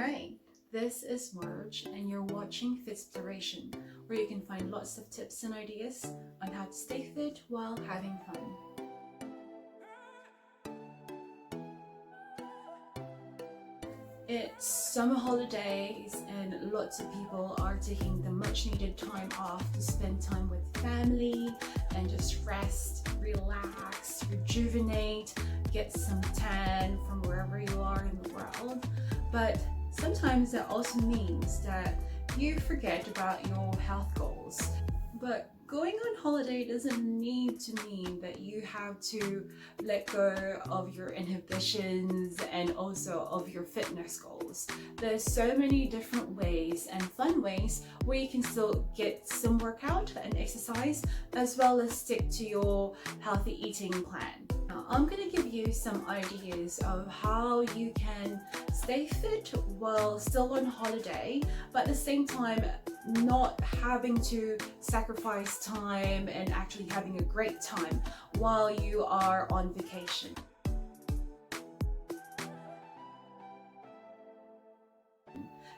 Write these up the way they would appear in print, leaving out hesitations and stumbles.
Hi, this is Marge and you're watching Fitsploration, where you can find lots of tips and ideas on how to stay fit while having fun. It's summer holidays and lots of people are taking the much needed time off to spend time with family and just rest, relax, rejuvenate, get some tan from wherever you are in the world. But sometimes that also means that you forget about your health goals. But going on holiday doesn't need to mean that you have to let go of your inhibitions and also of your fitness goals. There's so many different ways and fun ways where you can still get some workout and exercise as well as stick to your healthy eating plan. Now, I'm going to give you some ideas of how you can stay fit while still on holiday, but at the same time not having to sacrifice time and actually having a great time while you are on vacation.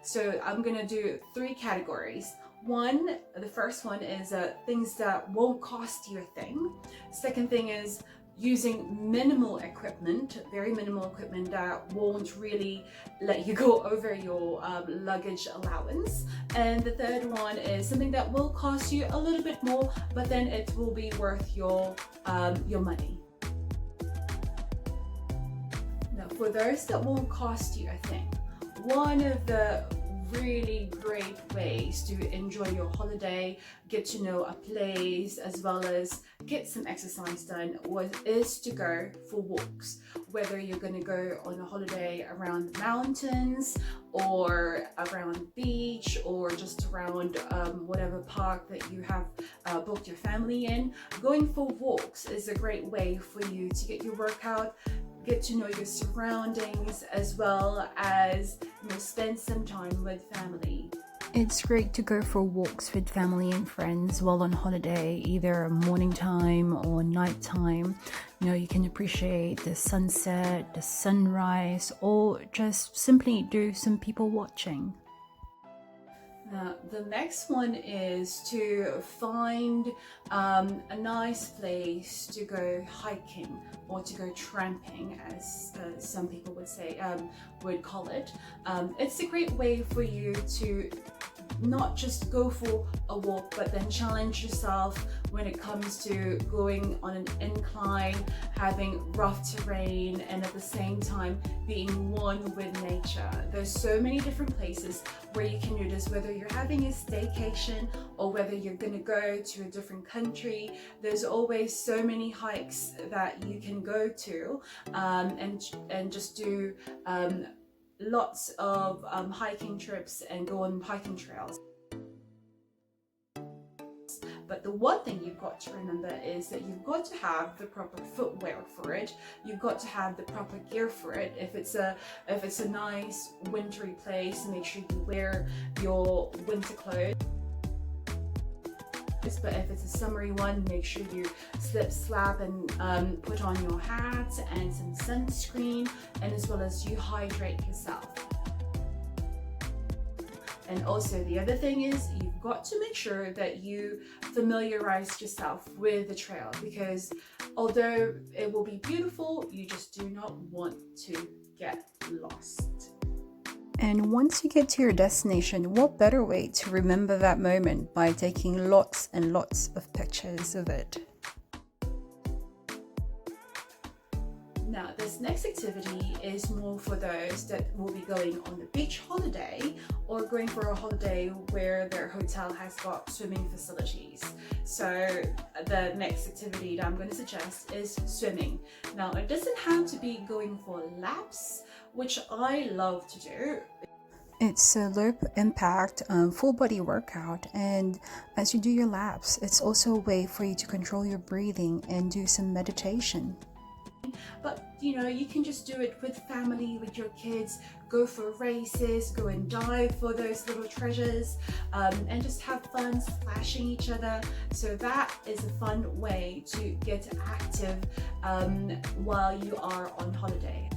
So I'm gonna do 3 categories. The first one is things that won't cost you a thing. Second thing is using minimal equipment, very minimal equipment that won't really let you go over your luggage allowance. And the third one is something that will cost you a little bit more, but then it will be worth your money. Now, for those that won't cost you a thing, one of the really great ways to enjoy your holiday, get to know a place, as well as get some exercise done is to go for walks. Whether you're going to go on a holiday around the mountains or around the beach or just around whatever park that you have booked your family in, going for walks is a great way for you to get your workout, get to know your surroundings, as well as spend some time with family. It's great to go for walks with family and friends while on holiday, either morning time or night time. You can appreciate the sunset, the sunrise, or just simply do some people watching. Now, the next one is to find a nice place to go hiking or to go tramping, as some people would call it. It's a great way for you to not just go for a walk, but then challenge yourself when it comes to going on an incline, having rough terrain, and at the same time being one with nature. There's so many different places where you can do this, whether you're having a staycation or whether you're going to go to a different country. There's always so many hikes that you can go to and just do lots of hiking trips and go on hiking trails. But the one thing you've got to remember is that you've got to have the proper footwear for it. You've got to have the proper gear for it. If it's a nice wintry place, make sure you wear your winter clothes. But if it's a summery one, make sure you slap and put on your hat and some sunscreen, and as well as you hydrate yourself. And also the other thing is you've got to make sure that you familiarize yourself with the trail, because although it will be beautiful, you just do not want to get lost. And once you get to your destination, what better way to remember that moment by taking lots and lots of pictures of it? Now, this next activity is more for those that will be going on the beach holiday or going for a holiday where their hotel has got swimming facilities. So the next activity that I'm going to suggest is swimming. Now, it doesn't have to be going for laps, which I love to do. It's a low impact full body workout, and as you do your laps, it's also a way for you to control your breathing and do some meditation. But you can just do it with family, with your kids, go for races, go and dive for those little treasures, and just have fun splashing each other. So that is a fun way to get active while you are on holiday.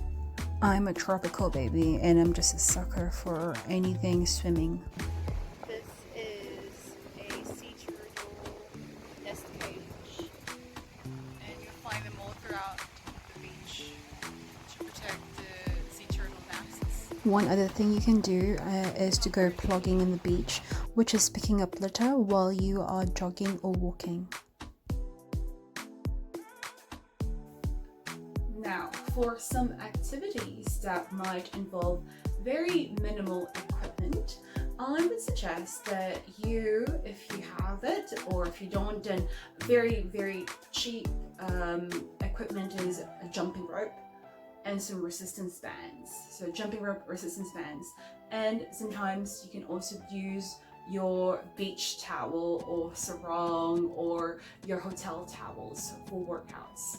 I'm a tropical baby and I'm just a sucker for anything swimming. This is a sea turtle nest cage, and you'll find them all throughout the beach to protect the sea turtle nests. One other thing you can do is to go plugging in the beach, which is picking up litter while you are jogging or walking. Now, for some activities that might involve very minimal equipment, I would suggest that you, if you have it, or if you don't, then very, very cheap equipment is a jumping rope and some resistance bands. So jumping rope, resistance bands, and sometimes you can also use your beach towel or sarong or your hotel towels for workouts.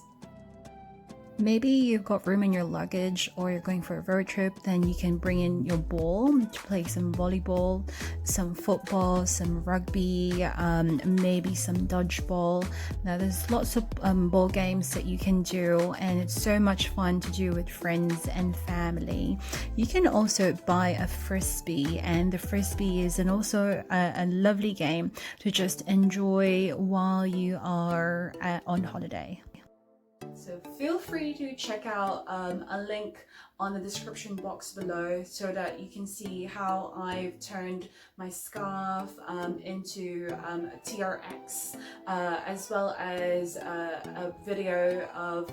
Maybe you've got room in your luggage or you're going for a road trip, then you can bring in your ball to play some volleyball, some football, some rugby, maybe some dodgeball. Now there's lots of ball games that you can do, and it's so much fun to do with friends and family. You can also buy a frisbee, and the frisbee is also a lovely game to just enjoy while you are on holiday. So feel free to check out a link on the description box below so that you can see how I've turned my scarf into TRX, as well as a video of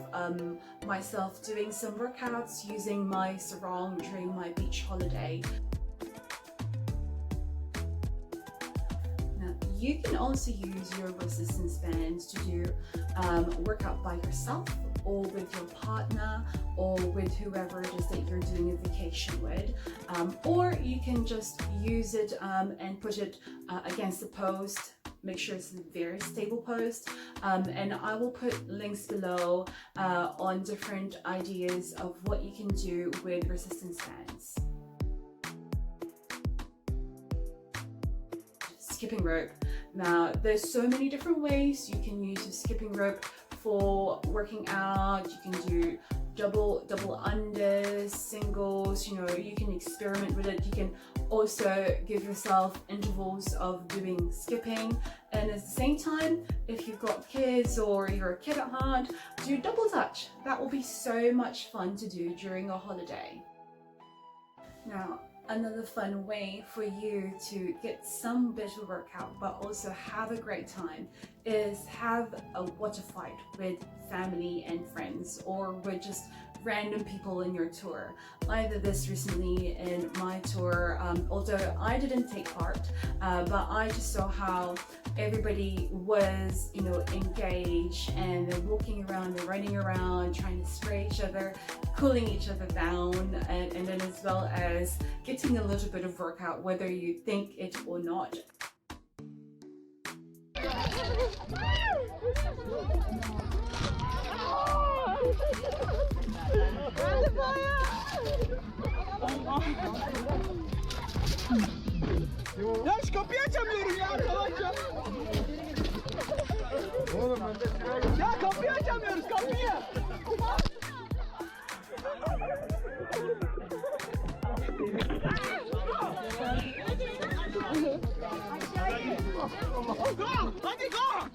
myself doing some workouts using my sarong during my beach holiday. You can also use your resistance bands to do workout by yourself or with your partner or with whoever it is that you're doing a vacation with, or you can just use it and put it against the post. Make sure it's a very stable post, and I will put links below on different ideas of what you can do with resistance bands. Skipping rope. Now there's so many different ways you can use your skipping rope for working out. You can do double unders, singles, you know, you can experiment with it. You can also give yourself intervals of doing skipping, and at the same time, if you've got kids or you're a kid at heart, do double dutch. That will be so much fun to do during a holiday. Now, another fun way for you to get some bit of workout but also have a great time is have a water fight with family and friends, or with just random people in your tour. I did this recently in my tour, although I didn't take part, but I just saw how everybody was, you know, engaged, and they're walking around, they're running around, trying to spray each other, cooling each other down, and then as well as getting a little bit of workout, whether you think it or not. Ya şu kapıyı açamıyorum ya arkadaşlar. Oğlum ya kapıyı açamıyoruz, kapıyı. Go! Hadi go!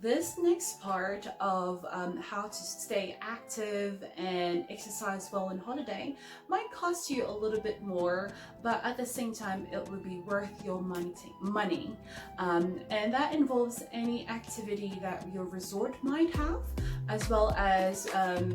This next part of how to stay active and exercise well on holiday might cost you a little bit more, but at the same time it would be worth your money. And that involves any activity that your resort might have, as well as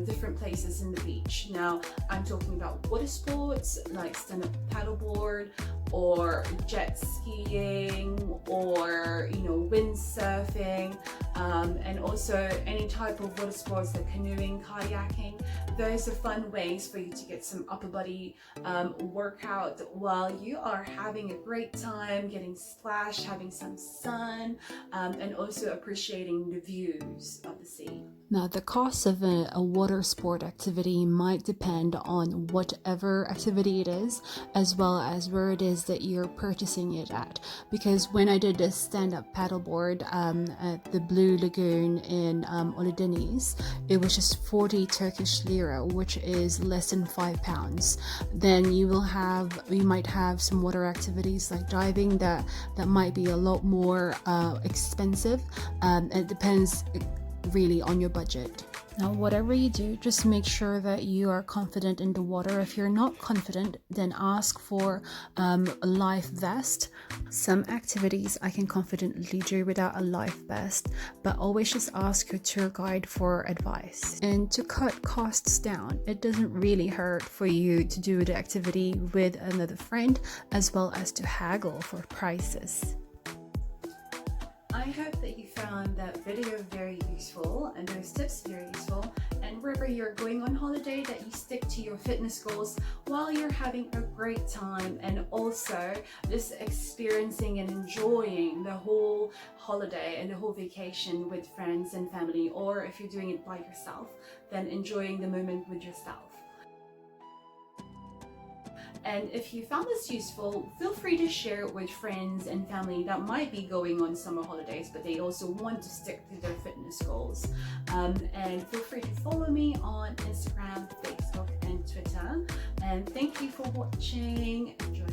different places in the beach. Now I'm talking about water sports like stand-up paddleboard, or jet skiing, or, you know, windsurfing, and also any type of water sports like canoeing, kayaking. Those are fun ways for you to get some upper body workout while you are having a great time, getting splashed, having some sun, and also appreciating the views of the sea. Now, the cost of a water sport activity might depend on whatever activity it is, as well as where it is that you're purchasing it at. Because when I did a stand-up paddleboard at the Blue Lagoon in Olydeniz, it was just 40 Turkish lira, which is less than £5. Then you might have some water activities like diving that might be a lot more expensive. It depends really on your budget. Now, whatever you do, just make sure that you are confident in the water. If you're not confident, then ask for a life vest. Some activities I can confidently do without a life vest, but always just ask your tour guide for advice. And to cut costs down, it doesn't really hurt for you to do the activity with another friend, as well as to haggle for prices. I hope that you found that video very useful and those tips very useful, and wherever you're going on holiday, that you stick to your fitness goals while you're having a great time, and also just experiencing and enjoying the whole holiday and the whole vacation with friends and family, or if you're doing it by yourself, then enjoying the moment with yourself. And if you found this useful, feel free to share it with friends and family that might be going on summer holidays, but they also want to stick to their fitness goals. And feel free to follow me on Instagram, Facebook, and Twitter. And thank you for watching. Enjoy